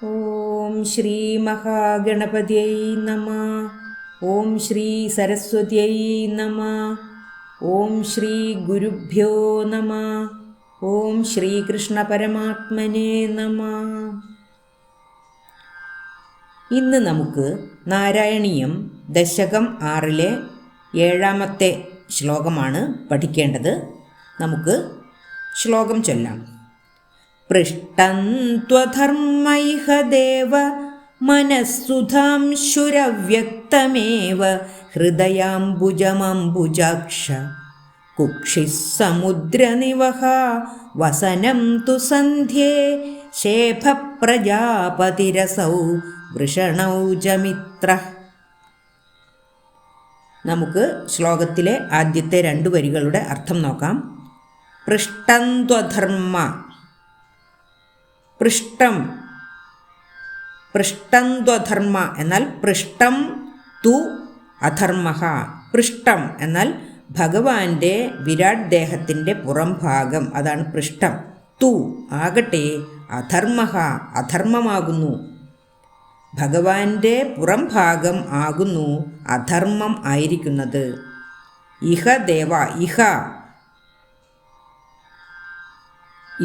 ഓം ശ്രീ മഹാഗണപതിയൈ നമഃ. ഓം ശ്രീ സരസ്വതിയൈ നമഃ. ഓം ശ്രീ ഗുരുഭ്യോ നമഃ. ഓം ശ്രീകൃഷ്ണ പരമാത്മനേ നമഃ. ഇന്ന് നമുക്ക് നാരായണീയം ദശകം 6-ലെ 7-ാമത്തെ ശ്ലോകമാണ് പഠിക്കേണ്ടത്. നമുക്ക് ശ്ലോകം ചൊല്ലാം. പൃഷ്ടം ത്വധർമ്മൈഹ ദേവ മനഃസുധാംശുരവ്യക്തമേവ ഹൃദയാംബുജമംബുജാക്ഷ കുക്ഷിഃ സമുദ്രനിവഹ വസനം തു സന്ധ്യേ ശേഭപ്രജാപതിരസൗ വൃഷണൗജമിത്രഃ. നമുക്ക് ശ്ലോകത്തിലെ ആദ്യത്തെ 2 വരികളുടെ അർത്ഥം നോക്കാം. പൃഷ്ടം ത്വധർമ്മ. പൃഷ്ടം ത്വധർമ്മ എന്നാൽ പൃഷ്ടം തു അധർമ്മഃ. പൃഷ്ടം എന്നാൽ ഭഗവാന്റെ വിരാട് ദേഹത്തിൻ്റെ പുറം ഭാഗം, അതാണ് പൃഷ്ടം. തു ആകട്ടെ അധർമ്മഃ അധർമ്മമാകുന്നു. ഭഗവാന്റെ പുറം ഭാഗം ആകുന്നു അധർമ്മം ആയിരിക്കുന്നത്. ഇഹ ദേവ, ഇഹ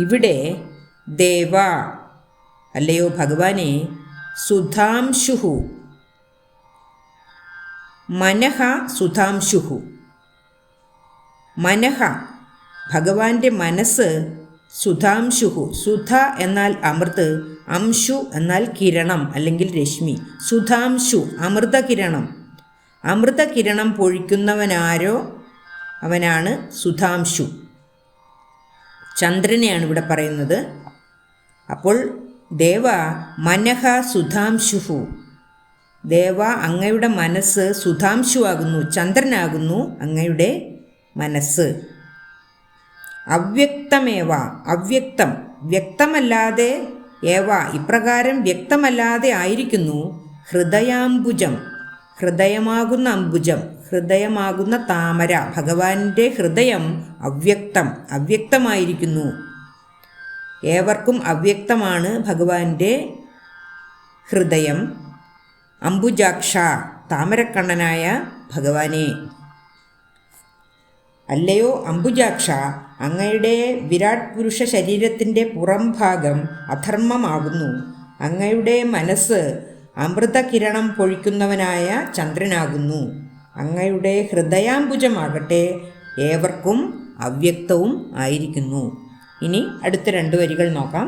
ഇവിടെ ദേവ അല്ലയോ ഭഗവാനെ, സുധാംശുഹു മനഃ സുധാംശുഹു. മനഃ ഭഗവാന്റെ മനസ്സ്, സുധാംശുഹു സുധ എന്നാൽ അമൃത്, അംശു എന്നാൽ കിരണം അല്ലെങ്കിൽ രശ്മി. സുധാംശു അമൃതകിരണം. അമൃതകിരണം പൊഴിക്കുന്നവനാരോ അവനാണ് സുധാംശു. ചന്ദ്രനെയാണ് ഇവിടെ പറയുന്നത്. അപ്പോൾ ദേവ മനഃ സുധാംശുഹു. ദേവ അങ്ങയുടെ മനസ്സ് സുധാംശു ആകുന്നു, ചന്ദ്രനാകുന്നു അങ്ങയുടെ മനസ്സ്. അവ്യക്തമേവ, അവ്യക്തം വ്യക്തമല്ലാതെ, ഏവ ഇപ്രകാരം വ്യക്തമല്ലാതെ ആയിരിക്കുന്നു. ഹൃദയാംബുജം ഹൃദയമാകുന്ന അംബുജം, ഹൃദയമാകുന്ന താമര. ഭഗവാന്റെ ഹൃദയം അവ്യക്തം അവ്യക്തമായിരിക്കുന്നു. ഏവർക്കും അവ്യക്തമാണ് ഭഗവാന്റെ ഹൃദയം. അംബുജാക്ഷ താമരക്കണ്ണനായ ഭഗവാനെ. അല്ലയോ അംബുജാക്ഷ, അങ്ങയുടെ വിരാട് പുരുഷ ശരീരത്തിൻ്റെ പുറം ഭാഗം അധർമ്മമാകുന്നു. അങ്ങയുടെ മനസ്സ് അമൃതകിരണം പൊഴിക്കുന്നവനായ ചന്ദ്രനാകുന്നു. അങ്ങയുടെ ഹൃദയാംബുജമാകട്ടെ ഏവർക്കും അവ്യക്തവും ആയിരിക്കുന്നു. ഇനി അടുത്ത 2 വരികൾ നോക്കാം.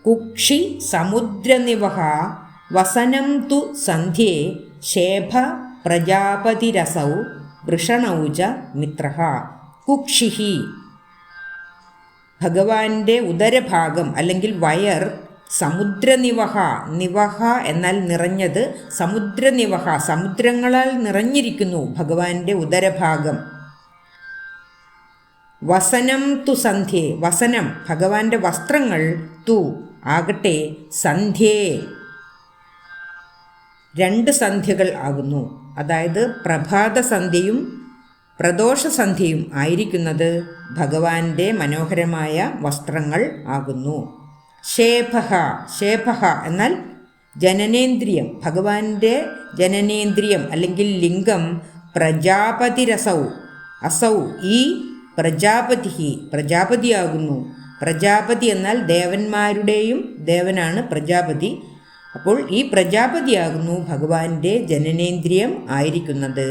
കുക്ഷി സമുദ്രനിവഹ വസനം തു സന്ധ്യേ ശേഭ പ്രജാപതിരസൗ വൃഷണൗജ മിത്രഃ. കുക്ഷിഹി ഭഗവാന്റെ ഉദരഭാഗം അല്ലെങ്കിൽ വയർ. സമുദ്രനിവഹ, നിവഹ എന്നാൽ നിറഞ്ഞത്. സമുദ്രനിവഹ സമുദ്രങ്ങളാൽ നിറഞ്ഞിരിക്കുന്നു ഭഗവാന്റെ ഉദരഭാഗം. വസനം തു സന്ധ്യേ, വസനം ഭഗവാന്റെ വസ്ത്രങ്ങൾ. തു ആകട്ടെ സന്ധ്യേ 2 സന്ധ്യകൾ ആകുന്നു. അതായത് പ്രഭാത സന്ധ്യയും പ്രദോഷ സന്ധ്യയും ആയിരിക്കുന്നത് ഭഗവാന്റെ മനോഹരമായ വസ്ത്രങ്ങൾ ആകുന്നു. ശേഭഃ, ശേഭഃ എന്നാൽ ജനനേന്ദ്രിയം. ഭഗവാന്റെ ജനനേന്ദ്രിയം അല്ലെങ്കിൽ ലിംഗം. പ്രജാപതിരസൗ, അസൗ ഈ പ്രജാപതി പ്രജാപതിയാകുന്നു. പ്രജാപതി എന്നാൽ ദേവന്മാരുടെയും ദേവനാണ് പ്രജാപതി. അപ്പോൾ ഈ പ്രജാപതിയാകുന്നു ഭഗവാന്റെ ജനനേന്ദ്രിയം ആയിരിക്കുന്നത്.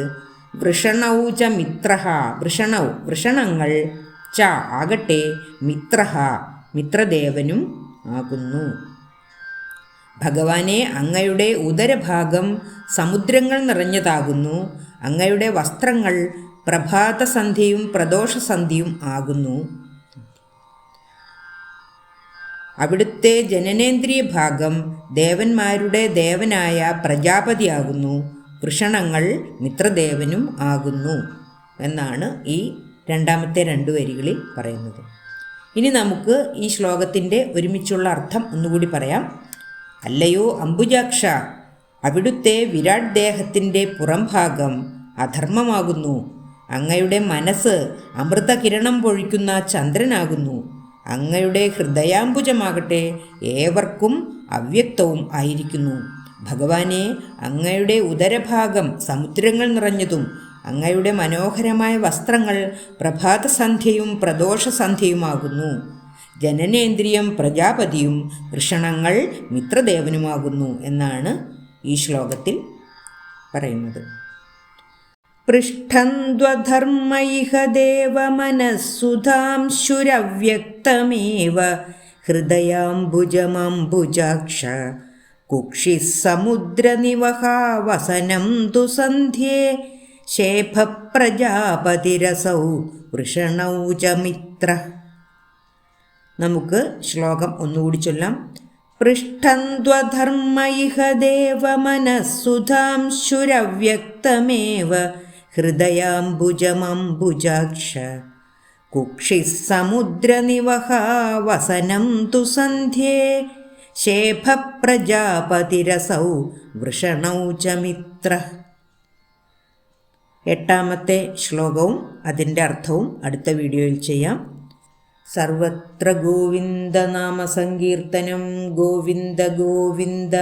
വൃഷണൗച മിത്രഃ, വൃഷണൗ വൃഷണങ്ങൾ, ച ആകട്ടെ മിത്രഃ മിത്രദേവനും ആകുന്നു. ഭഗവാനെ അങ്ങയുടെ ഉദരഭാഗം സമുദ്രങ്ങൾ നിറഞ്ഞതാകുന്നു. അങ്ങയുടെ വസ്ത്രങ്ങൾ പ്രഭാതസന്ധ്യയും പ്രദോഷസന്ധ്യയും ആകുന്നു. അവിടുത്തെ ജനനേന്ദ്രിയ ഭാഗം ദേവന്മാരുടെ ദേവനായ പ്രജാപതിയാകുന്നു. വൃഷണങ്ങൾ മിത്രദേവനും ആകുന്നു എന്നാണ് ഈ 2-ാമത്തെ 2 വരികളിൽ പറയുന്നത്. ഇനി നമുക്ക് ഈ ശ്ലോകത്തിൻ്റെ ഒരുമിച്ചുള്ള അർത്ഥം ഒന്നുകൂടി പറയാം. അല്ലയോ അംബുജാക്ഷ, അവിടുത്തെ വിരാട് ദേഹത്തിൻ്റെ പുറംഭാഗം അധർമ്മമാകുന്നു. അങ്ങയുടെ മനസ്സ് അമൃതകിരണം പൊഴിക്കുന്ന ചന്ദ്രനാകുന്നു. അങ്ങയുടെ ഹൃദയാംബുജമാകട്ടെ ഏവർക്കും അവ്യക്തവും ആയിരിക്കുന്നു. ഭഗവാനെ, അങ്ങയുടെ ഉദരഭാഗം സമുദ്രങ്ങൾ നിറഞ്ഞതും അങ്ങയുടെ മനോഹരമായ വസ്ത്രങ്ങൾ പ്രഭാതസന്ധ്യയും പ്രദോഷസന്ധ്യയുമാകുന്നു. ജനനേന്ദ്രിയം പ്രജാപതിയും വൃഷണങ്ങൾ മിത്രദേവനുമാകുന്നു എന്നാണ് ഈ ശ്ലോകത്തിൽ പറയുന്നത്. പൃഷ്ഠന്ധ്വധർമ്മൈഹ ദേവമനഃസുധാംശുരവ്യക്തമേവ ഹൃദയാംബുജമംബുജാക്ഷ കുക്ഷിഃ സമുദ്രനിവഹാവസനം തു സന്ധ്യേ ശേഭപ്രജാപതിരസൗ വൃഷണൗ ച മിത്രഃ. നമുക്ക് ശ്ലോകം ഒന്നുകൂടി ചൊല്ലാം. പൃഷ്ഠന്ധ്വധർമ്മൈഹ ദേവമനഃസുധാംശുരവ്യക്തമേവ ഹൃദയാംബുജമംബുജാക്ഷ കുക്ഷിഃ സമുദ്രനിവഹാവസനം തു സന്ധ്യേ ശേഭപ്രജാപതിരസൗ വൃഷണൗ ച മിത്രഃ. എട്ടാമത്തെ ശ്ലോകവും അതിൻ്റെ അർത്ഥവും അടുത്ത വീഡിയോയിൽ ചെയ്യാം. സർവത്ര ഗോവിന്ദനാമ സങ്കീർത്തനം. ഗോവിന്ദ ഗോവിന്ദ.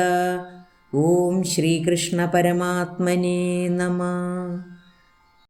ഓം ശ്രീകൃഷ്ണ പരമാത്മനേ നമഃ.